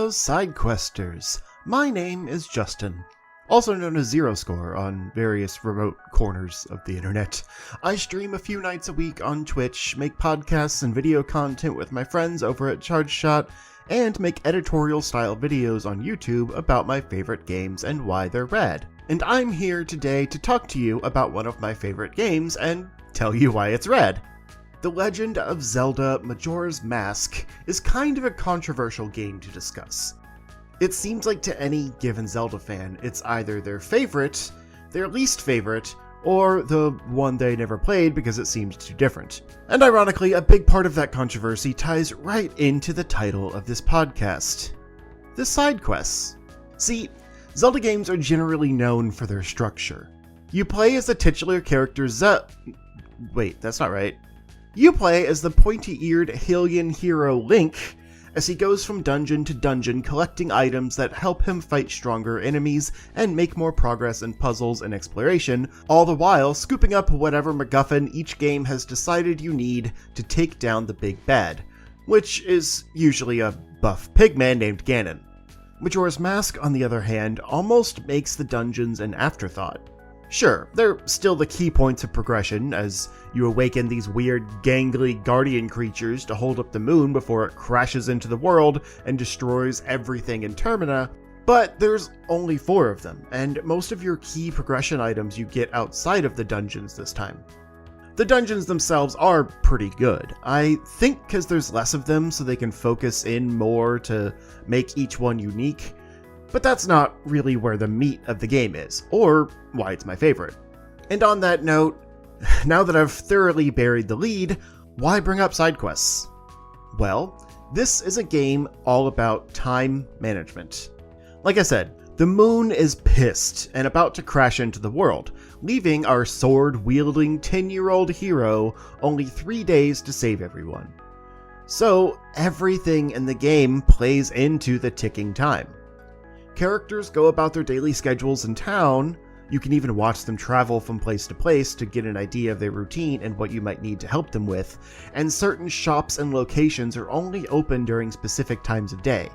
fellow side questers. My name is Justin, also known as Zero Score on various remote corners of the internet. I stream a few nights a week on Twitch, make podcasts and video content with my friends over at ChargeShot, and make editorial-style videos on YouTube about my favorite games and why they're rad. And I'm here today to talk to you about one of my favorite games and tell you why it's rad. The Legend of Zelda Majora's Mask is kind of a controversial game to discuss. It seems like to any given Zelda fan, it's either their favorite, their least favorite, or the one they never played because it seemed too different. And ironically, a big part of that controversy ties right into the title of this podcast: the side quests. See, Zelda games are generally known for their structure. You play as the titular character Wait, that's not right. You play as the pointy-eared Hylian hero Link, as he goes from dungeon to dungeon collecting items that help him fight stronger enemies and make more progress in puzzles and exploration, all the while scooping up whatever MacGuffin each game has decided you need to take down the big bad, which is usually a buff pigman named Ganon. Majora's Mask, on the other hand, almost makes the dungeons an afterthought. Sure, they're still the key points of progression, as you awaken these weird, gangly guardian creatures to hold up the moon before it crashes into the world and destroys everything in Termina, but there's only 4 of them, and most of your key progression items you get outside of the dungeons this time. The dungeons themselves are pretty good. I think because there's less of them so they can focus in more to make each one unique, but that's not really where the meat of the game is, or why it's my favorite. And on that note, now that I've thoroughly buried the lead, why bring up side quests? Well, this is a game all about time management. Like I said, the moon is pissed and about to crash into the world, leaving our sword-wielding 10-year-old hero only 3 days to save everyone. So everything in the game plays into the ticking time. Characters go about their daily schedules in town. You can even watch them travel from place to place to get an idea of their routine and what you might need to help them with, and certain shops and locations are only open during specific times of day,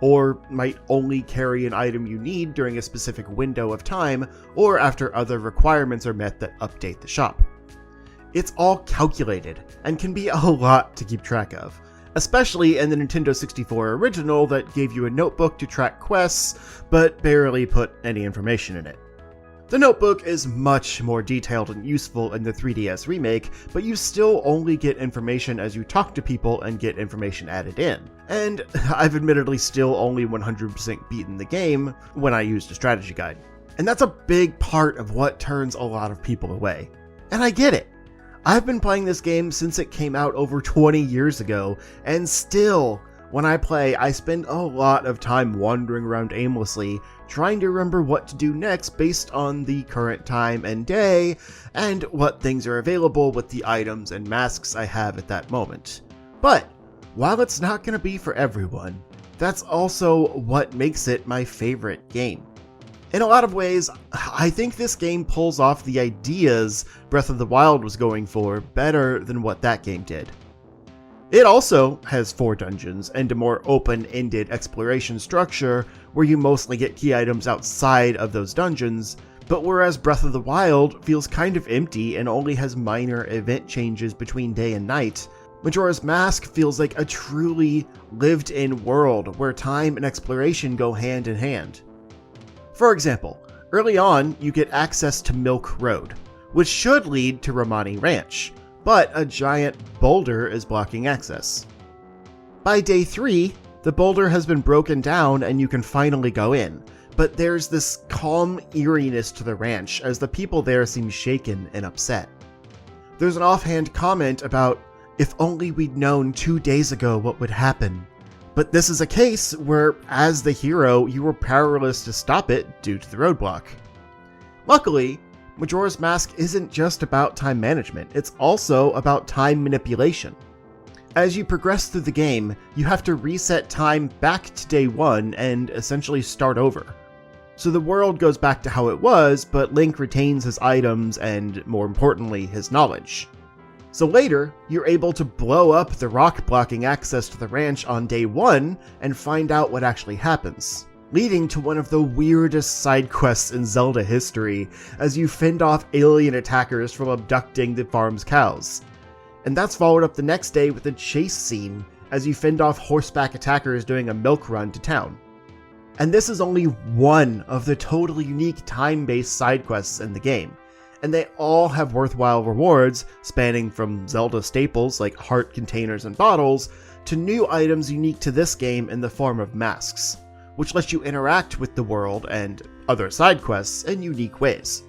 or might only carry an item you need during a specific window of time, or after other requirements are met that update the shop. It's all calculated, and can be a lot to keep track of, especially in the Nintendo 64 original that gave you a notebook to track quests, but barely put any information in it. The notebook is much more detailed and useful in the 3DS remake, but you still only get information as you talk to people and get information added in. And I've admittedly still only 100% beaten the game when I used a strategy guide. And that's a big part of what turns a lot of people away. And I get it. I've been playing this game since it came out over 20 years ago, and still, when I play, I spend a lot of time wandering around aimlessly, trying to remember what to do next based on the current time and day, and what things are available with the items and masks I have at that moment. But, while it's not going to be for everyone, that's also what makes it my favorite game. In a lot of ways, I think this game pulls off the ideas Breath of the Wild was going for better than what that game did. It also has 4 dungeons and a more open-ended exploration structure where you mostly get key items outside of those dungeons, but whereas Breath of the Wild feels kind of empty and only has minor event changes between day and night, Majora's Mask feels like a truly lived-in world where time and exploration go hand in hand. For example, early on you get access to Milk Road, which should lead to Romani Ranch, but a giant boulder is blocking access. By day 3, the boulder has been broken down and you can finally go in, but there's this calm eeriness to the ranch as the people there seem shaken and upset. There's an offhand comment about, if only we'd known 2 days ago what would happen. But this is a case where, as the hero, you were powerless to stop it due to the roadblock. Luckily, Majora's Mask isn't just about time management, it's also about time manipulation. As you progress through the game, you have to reset time back to day 1 and essentially start over. So the world goes back to how it was, but Link retains his items and, more importantly, his knowledge. So later, you're able to blow up the rock blocking access to the ranch on day 1 and find out what actually happens, leading to one of the weirdest side quests in Zelda history as you fend off alien attackers from abducting the farm's cows. And that's followed up the next day with a chase scene as you fend off horseback attackers doing a milk run to town. And this is only one of the totally unique time-based side quests in the game, and they all have worthwhile rewards spanning from Zelda staples like heart containers and bottles to new items unique to this game in the form of masks, which lets you interact with the world and other side quests in unique ways.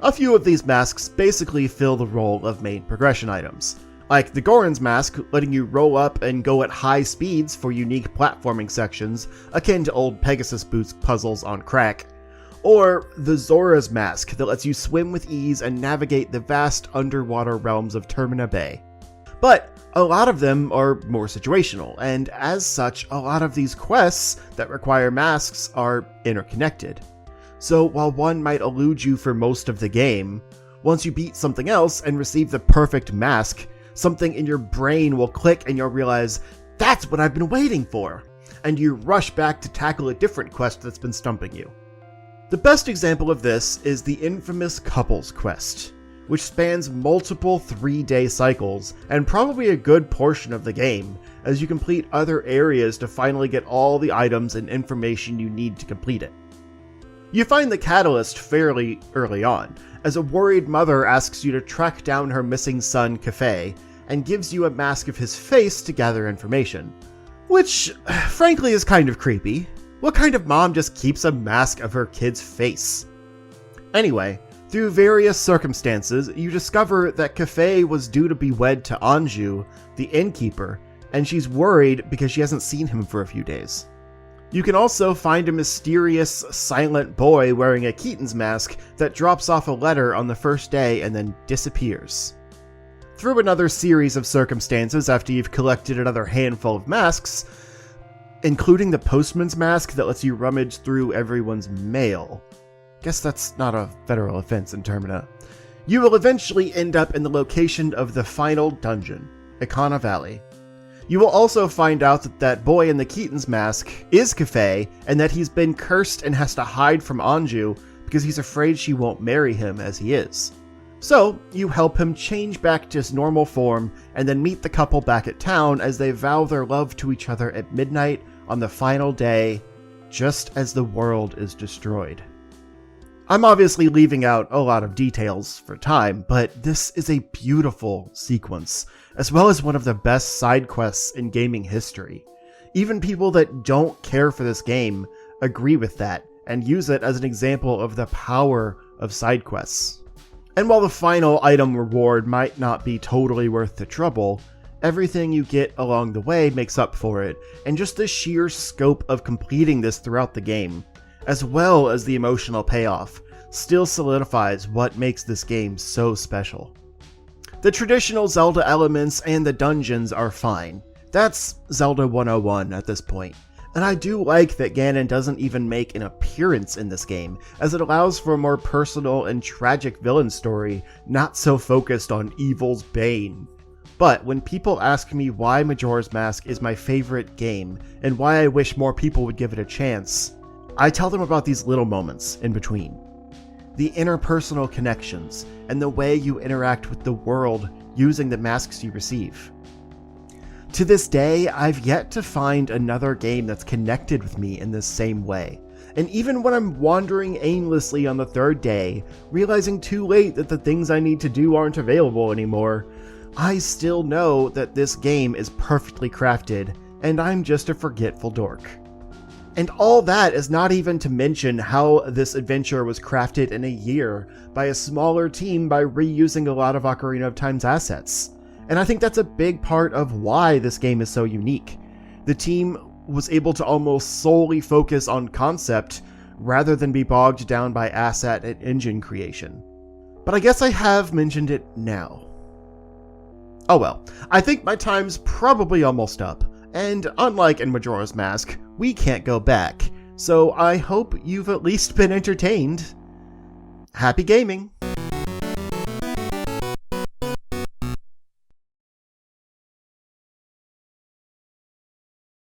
A few of these masks basically fill the role of main progression items, like the Goron's mask letting you roll up and go at high speeds for unique platforming sections akin to old Pegasus Boots puzzles on crack, or the Zora's mask that lets you swim with ease and navigate the vast underwater realms of Termina Bay. But a lot of them are more situational, and as such, a lot of these quests that require masks are interconnected. So while one might elude you for most of the game, once you beat something else and receive the perfect mask, something in your brain will click and you'll realize, that's what I've been waiting for! And you rush back to tackle a different quest that's been stumping you. The best example of this is the infamous Couples quest, which spans multiple 3-day cycles and probably a good portion of the game, as you complete other areas to finally get all the items and information you need to complete it. You find the catalyst fairly early on, as a worried mother asks you to track down her missing son, Cafe, and gives you a mask of his face to gather information. Which, frankly, is kind of creepy. What kind of mom just keeps a mask of her kid's face? Anyway, through various circumstances, you discover that Cafe was due to be wed to Anju, the innkeeper, and she's worried because she hasn't seen him for a few days. You can also find a mysterious, silent boy wearing a Keaton's mask that drops off a letter on the first day and then disappears. Through another series of circumstances after you've collected another handful of masks, including the postman's mask that lets you rummage through everyone's mail. Guess that's not a federal offense in Termina. You will eventually end up in the location of the final dungeon, Ikana Valley. You will also find out that that boy in the Keaton's mask is Cafe, and that he's been cursed and has to hide from Anju because he's afraid she won't marry him as he is. So, you help him change back to his normal form, and then meet the couple back at town as they vow their love to each other at midnight on the final day, just as the world is destroyed. I'm obviously leaving out a lot of details for time, but this is a beautiful sequence, as well as one of the best side quests in gaming history. Even people that don't care for this game agree with that, and use it as an example of the power of side quests. And while the final item reward might not be totally worth the trouble, everything you get along the way makes up for it, and just the sheer scope of completing this throughout the game, as well as the emotional payoff, still solidifies what makes this game so special. The traditional Zelda elements and the dungeons are fine. That's Zelda 101 at this point. And I do like that Ganon doesn't even make an appearance in this game, as it allows for a more personal and tragic villain story, not so focused on evil's bane. But when people ask me why Majora's Mask is my favorite game, and why I wish more people would give it a chance, I tell them about these little moments in between. The interpersonal connections, and the way you interact with the world using the masks you receive. To this day, I've yet to find another game that's connected with me in this same way. And even when I'm wandering aimlessly on the third day, realizing too late that the things I need to do aren't available anymore, I still know that this game is perfectly crafted, and I'm just a forgetful dork. And all that is not even to mention how this adventure was crafted in a year by a smaller team by reusing a lot of Ocarina of Time's assets. And I think that's a big part of why this game is so unique. The team was able to almost solely focus on concept rather than be bogged down by asset and engine creation. But I guess I have mentioned it now. Oh well, I think my time's probably almost up, and unlike in Majora's Mask, we can't go back, so I hope you've at least been entertained. Happy gaming!